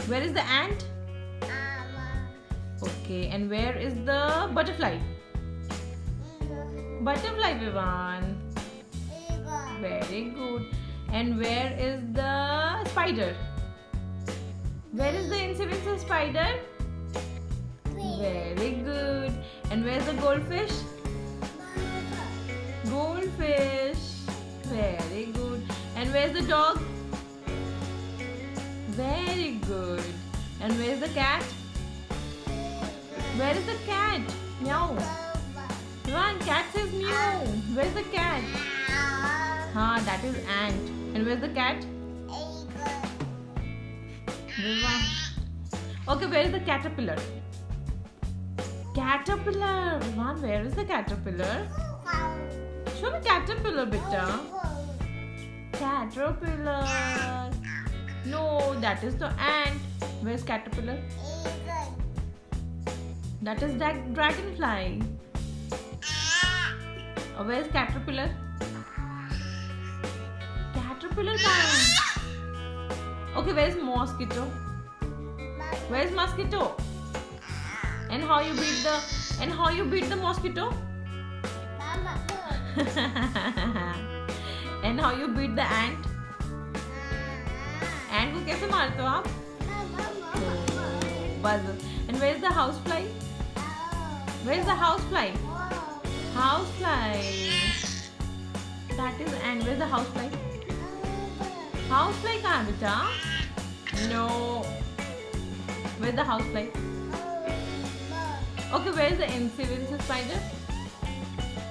Where is the ant? Okay, and where is the butterfly? Butterfly, Vivan. Very good. And where is the spider? Where is the invincible spider? Very good. And where's the goldfish? Goldfish. Very good. And where's the dog? Very good. And where's the cat? Where is the cat? Meow. One cat says meow. Where's the cat? That is ant. And where's the cat? Okay, where is the caterpillar? Caterpillar. One, where is the caterpillar? Show me caterpillar, beta. Caterpillar. No, that is the ant. Where's caterpillar? That is dragonfly. Where's caterpillar? Caterpillar kind. Okay, where's mosquito? Where's mosquito? And how you beat the mosquito? And how you beat the ant? Ant को कैसे मारते हो आप? बस. And where's the housefly? Where's the housefly? Housefly. That is ant. Where's the housefly? Housefly कहाँ है बेटा? No. Where's the housefly? Okay, where's the invincible spider?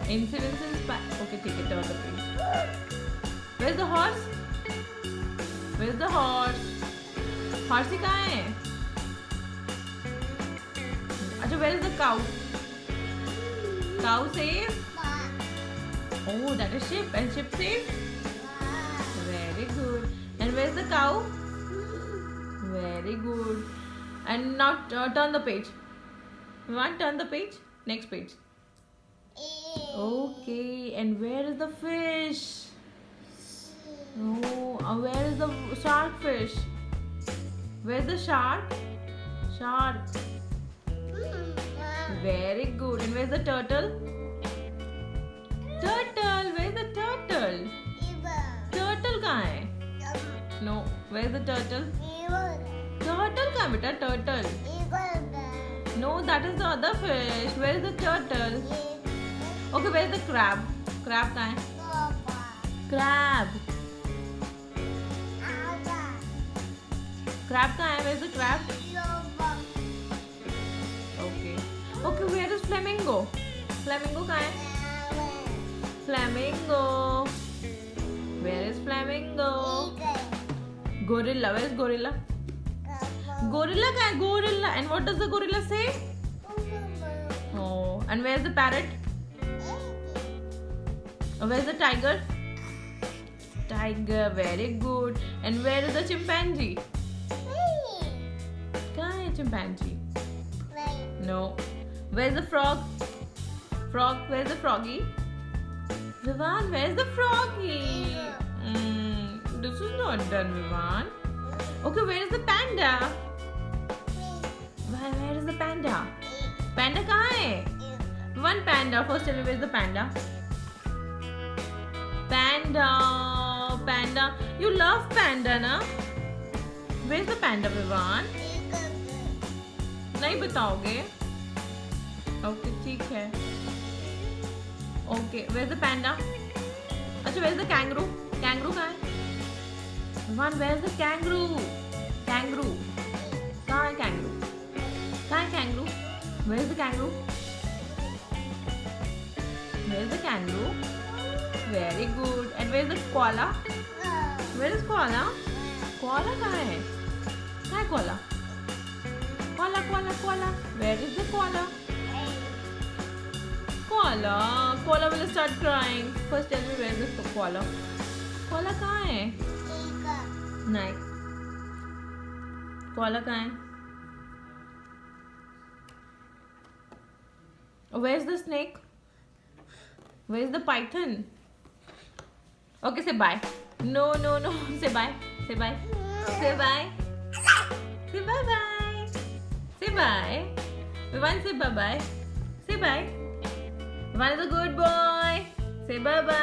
Invincible spider. Okay, take it out of it. Where's the horse? Where's the horse? Horsey कहाँ है? अच्छा, where is the cow? Cow says? Oh, that is sheep. And sheep says? Very good. And where's the cow? Very good. And now turn the page. You want turn the page? Next page. Okay. And where is the fish? Oh, where is the shark fish? Where's the shark? Shark. Very good. And where's the turtle? Turtle. Where's the turtle? Turtle कहाँ है? No. Where's the turtle? Turtle कहाँ है बेटा? Turtle. No, that is the other fish. Where is the turtle? Okay, where is the crab? Crab कहाँ है? Crab. Crab कहाँ है? Where is the crab? Okay. Okay, where is flamingo? Flamingo कहाँ है? Flamingo. Where is flamingo? Gorilla. Where is gorilla? Gorilla कहाँ है? Gorilla. And what does the gorilla say? Oh. And where is the parrot? Where is the tiger? Tiger. Very good. And where is the chimpanzee? कहाँ है chimpanzee? No. Where is the frog? Frog. Where is the froggy? Vivan, where is the froggy? This is not done, Vivan. Okay, where is the panda? Where is the panda? Panda कहाँ है? One panda. First tell me where is the panda? Panda. Panda. You love panda, na? Where is the panda, Vivan? नहीं बताओगे? Okay, ठीक है. Okay, where is the panda? अच्छा, where is the kangaroo? Kangaroo कहाँ है? Vivan, where is the kangaroo? Kangaroo. कहाँ है kangaroo? कहाँ है kangaroo? Where is the kangaroo? Where is the kangaroo? Very good. And where is the koala? Where is koala? Koala कहाँ है? कहाँ है koala? Koala, koala, koala. Where is the koala? Koala. Koala will start crying. First tell me where is the koala? Koala कहाँ है? नहीं. Koala कहाँ है? Where's the snake? Where's the python? Okay, say bye. No. Say bye. Say bye. Say bye. Say bye-bye. Say bye. Vivan, say bye-bye. Say bye. Vivan is a good boy. Say bye-bye.